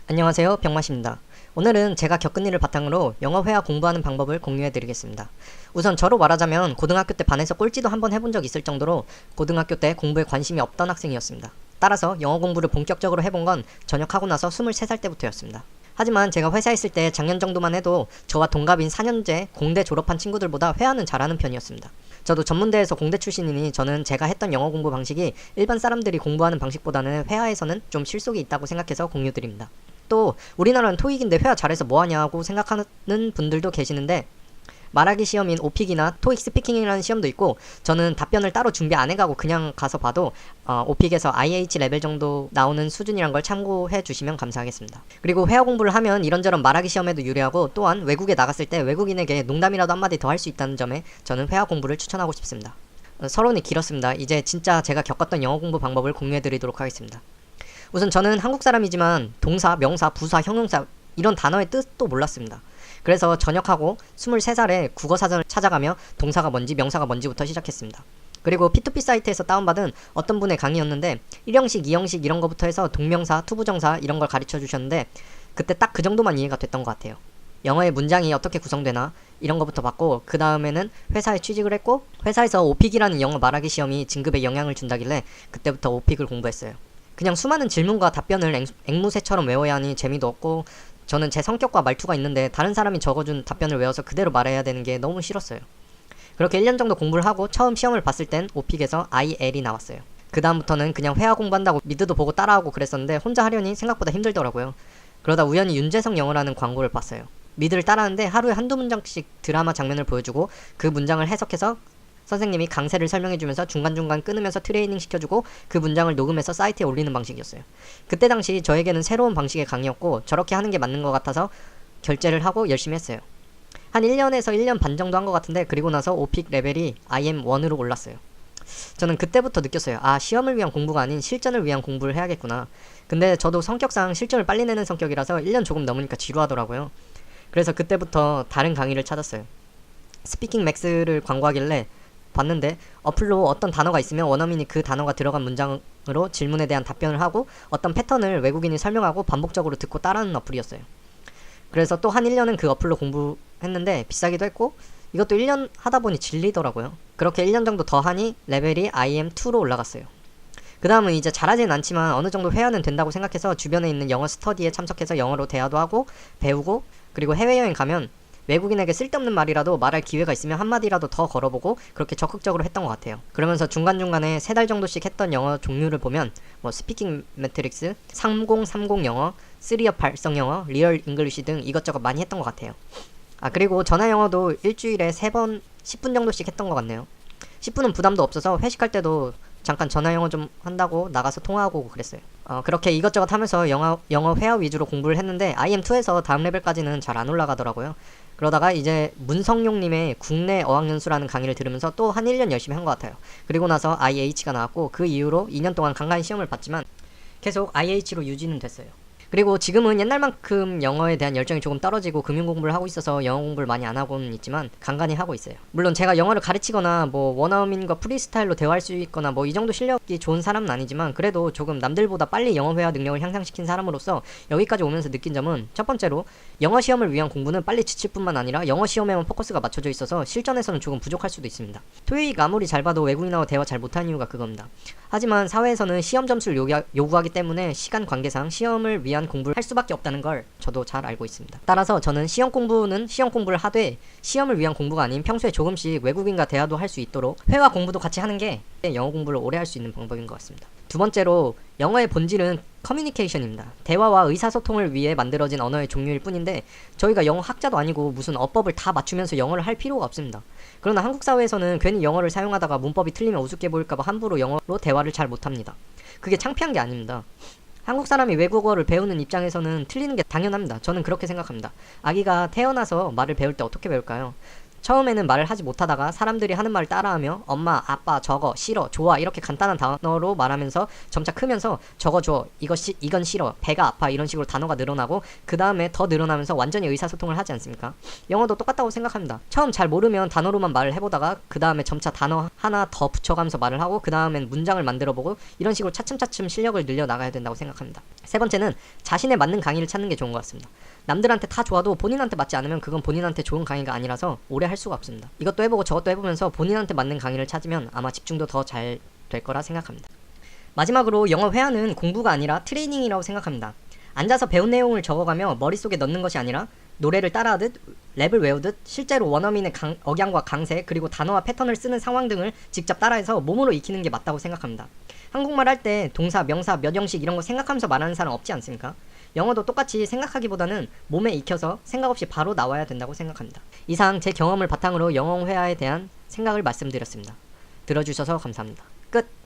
안녕하세요, 병맛입니다. 오늘은 제가 겪은 일을 바탕으로 영어 회화 공부하는 방법을 공유해드리겠습니다. 우선 저로 말하자면 고등학교 때 반에서 꼴찌도 한번 해본 적 있을 정도로 고등학교 때 공부에 관심이 없던 학생이었습니다. 따라서 영어 공부를 본격적으로 해본 건 전역하고 나서 23살 때부터였습니다. 하지만 제가 회사에 있을 때 작년 정도만 해도 저와 동갑인 4년제 공대 졸업한 친구들보다 회화는 잘하는 편이었습니다. 저도 전문대에서 공대 출신이니 저는 제가 했던 영어 공부 방식이 일반 사람들이 공부하는 방식보다는 회화에서는 좀 실속이 있다고 생각해서 공유드립니다. 또 우리나라는 토익인데 회화 잘해서 뭐하냐고 생각하는 분들도 계시는데 말하기 시험인 오픽이나 토익 스피킹이라는 시험도 있고 저는 답변을 따로 준비 안 해가고 그냥 가서 봐도 오픽에서 IH 레벨 정도 나오는 수준이란 걸 참고해 주시면 감사하겠습니다. 그리고 회화 공부를 하면 이런저런 말하기 시험에도 유리하고 또한 외국에 나갔을 때 외국인에게 농담이라도 한마디 더 할 수 있다는 점에 저는 회화 공부를 추천하고 싶습니다. 서론이 길었습니다. 이제 진짜 제가 겪었던 영어 공부 방법을 공유해 드리도록 하겠습니다. 우선 저는 한국 사람이지만 동사, 명사, 부사, 형용사 이런 단어의 뜻도 몰랐습니다. 그래서 전역하고 23살에 국어사전을 찾아가며 동사가 뭔지 명사가 뭔지부터 시작했습니다. 그리고 P2P 사이트에서 다운받은 어떤 분의 강의였는데 1형식, 2형식 이런 거부터 해서 동명사, 투부정사 이런 걸 가르쳐 주셨는데 그때 딱 그 정도만 이해가 됐던 것 같아요. 영어의 문장이 어떻게 구성되나 이런 거부터 봤고 그 다음에는 회사에 취직을 했고 회사에서 오픽이라는 영어 말하기 시험이 진급에 영향을 준다길래 그때부터 오픽을 공부했어요. 그냥 수많은 질문과 답변을 앵무새처럼 외워야 하니 재미도 없고 저는 제 성격과 말투가 있는데 다른 사람이 적어준 답변을 외워서 그대로 말해야 되는 게 너무 싫었어요. 그렇게 1년 정도 공부를 하고 처음 시험을 봤을 땐 오픽에서 IL이 나왔어요. 그 다음부터는 그냥 회화 공부한다고 미드도 보고 따라하고 그랬었는데 혼자 하려니 생각보다 힘들더라고요. 그러다 우연히 윤재성 영어라는 광고를 봤어요. 미드를 따라하는데 하루에 한두 문장씩 드라마 장면을 보여주고 그 문장을 해석해서 선생님이 강세를 설명해주면서 중간중간 끊으면서 트레이닝 시켜주고 그 문장을 녹음해서 사이트에 올리는 방식이었어요. 그때 당시 저에게는 새로운 방식의 강의였고 저렇게 하는 게 맞는 것 같아서 결제를 하고 열심히 했어요. 한 1년에서 1년 반 정도 한 것 같은데 그리고 나서 오픽 레벨이 IM1으로 올랐어요. 저는 그때부터 느꼈어요. 아, 시험을 위한 공부가 아닌 실전을 위한 공부를 해야겠구나. 근데 저도 성격상 실전을 빨리 내는 성격이라서 1년 조금 넘으니까 지루하더라고요. 그래서 그때부터 다른 강의를 찾았어요. 스피킹 맥스를 광고하길래 봤는데 어플로 어떤 단어가 있으면 원어민이 그 단어가 들어간 문장으로 질문에 대한 답변을 하고 어떤 패턴을 외국인이 설명하고 반복적으로 듣고 따라하는 어플이었어요. 그래서 또 한 1년은 그 어플로 공부했는데 비싸기도 했고 이것도 1년 하다 보니 질리더라고요. 그렇게 1년 정도 더 하니 레벨이 IM2로 올라갔어요. 그 다음은 이제 잘하진 않지만 어느 정도 회화는 된다고 생각해서 주변에 있는 영어 스터디에 참석해서 영어로 대화도 하고 배우고 그리고 해외여행 가면 외국인에게 쓸데없는 말이라도 말할 기회가 있으면 한마디라도 더 걸어보고 그렇게 적극적으로 했던 것 같아요. 그러면서 중간중간에 3달 정도씩 했던 영어 종류를 보면 스피킹 매트릭스, 3030 영어, 3업 발성 영어, 리얼 잉글리시 등 이것저것 많이 했던 것 같아요. 그리고 전화 영어도 일주일에 3번 10분 정도씩 했던 것 같네요. 10분은 부담도 없어서 회식할 때도 잠깐 전화 영어 좀 한다고 나가서 통화하고 그랬어요. 그렇게 이것저것 하면서 영어 회화 위주로 공부를 했는데 IM2에서 다음 레벨까지는 잘 안 올라가더라고요. 그러다가 이제 문성용님의 국내 어학연수라는 강의를 들으면서 또 한 1년 열심히 한 것 같아요. 그리고 나서 IH가 나왔고 그 이후로 2년 동안 간간히 시험을 봤지만 계속 IH로 유지는 됐어요. 그리고 지금은 옛날만큼 영어에 대한 열정이 조금 떨어지고 금융 공부를 하고 있어서 영어 공부를 많이 안 하고는 있지만 간간히 하고 있어요. 물론 제가 영어를 가르치거나 원어민과 프리스타일로 대화할 수 있거나 이 정도 실력이 좋은 사람은 아니지만 그래도 조금 남들보다 빨리 영어 회화 능력을 향상시킨 사람으로서 여기까지 오면서 느낀 점은 첫 번째로 영어 시험을 위한 공부는 빨리 지칠 뿐만 아니라 영어 시험에만 포커스가 맞춰져 있어서 실전에서는 조금 부족할 수도 있습니다. 토익 아무리 잘 봐도 외국인하고 대화 잘 못하는 이유가 그겁니다. 하지만 사회에서는 시험 점수를 요구하기 때문에 시간 관계상 시험을 위한 공부를 할 수밖에 없다는 걸 저도 잘 알고 있습니다. 따라서 저는 시험 공부를 하되 시험을 위한 공부가 아닌 평소에 조금씩 외국인과 대화도 할 수 있도록 회화 공부도 같이 하는 게 영어 공부를 오래 할 수 있는 방법인 것 같습니다. 두 번째로 영어의 본질은 커뮤니케이션입니다. 대화와 의사소통을 위해 만들어진 언어의 종류일 뿐인데 저희가 영어 학자도 아니고 무슨 어법을 다 맞추면서 영어를 할 필요가 없습니다. 그러나 한국 사회에서는 괜히 영어를 사용하다가 문법이 틀리면 우습게 보일까봐 함부로 영어로 대화를 잘 못합니다. 그게 창피한 게 아닙니다. 한국 사람이 외국어를 배우는 입장에서는 틀리는 게 당연합니다. 저는 그렇게 생각합니다. 아기가 태어나서 말을 배울 때 어떻게 배울까요? 처음에는 말을 하지 못하다가 사람들이 하는 말을 따라하며 엄마, 아빠, 저거, 싫어, 좋아 이렇게 간단한 단어로 말하면서 점차 크면서 저거 줘, 이건 싫어, 배가 아파 이런 식으로 단어가 늘어나고 그 다음에 더 늘어나면서 완전히 의사소통을 하지 않습니까? 영어도 똑같다고 생각합니다. 처음 잘 모르면 단어로만 말을 해보다가 그 다음에 점차 단어 하나 더 붙여가면서 말을 하고 그 다음엔 문장을 만들어보고 이런 식으로 차츰차츰 실력을 늘려 나가야 된다고 생각합니다. 세 번째는 자신에 맞는 강의를 찾는 게 좋은 것 같습니다. 남들한테 다 좋아도 본인한테 맞지 않으면 그건 본인한테 좋은 강의가 아니라서 오래 할 수가 없습니다. 이것도 해보고 저것도 해보면서 본인한테 맞는 강의를 찾으면 아마 집중도 더 잘 될 거라 생각합니다. 마지막으로 영어 회화는 공부가 아니라 트레이닝이라고 생각합니다. 앉아서 배운 내용을 적어가며 머릿속에 넣는 것이 아니라 노래를 따라하듯 랩을 외우듯 실제로 원어민의 억양과 강세 그리고 단어와 패턴을 쓰는 상황 등을 직접 따라해서 몸으로 익히는 게 맞다고 생각합니다. 한국말 할 때 동사, 명사, 몇 형식 이런 거 생각하면서 말하는 사람 없지 않습니까? 영어도 똑같이 생각하기보다는 몸에 익혀서 생각 없이 바로 나와야 된다고 생각합니다. 이상 제 경험을 바탕으로 영어 회화에 대한 생각을 말씀드렸습니다. 들어주셔서 감사합니다. 끝!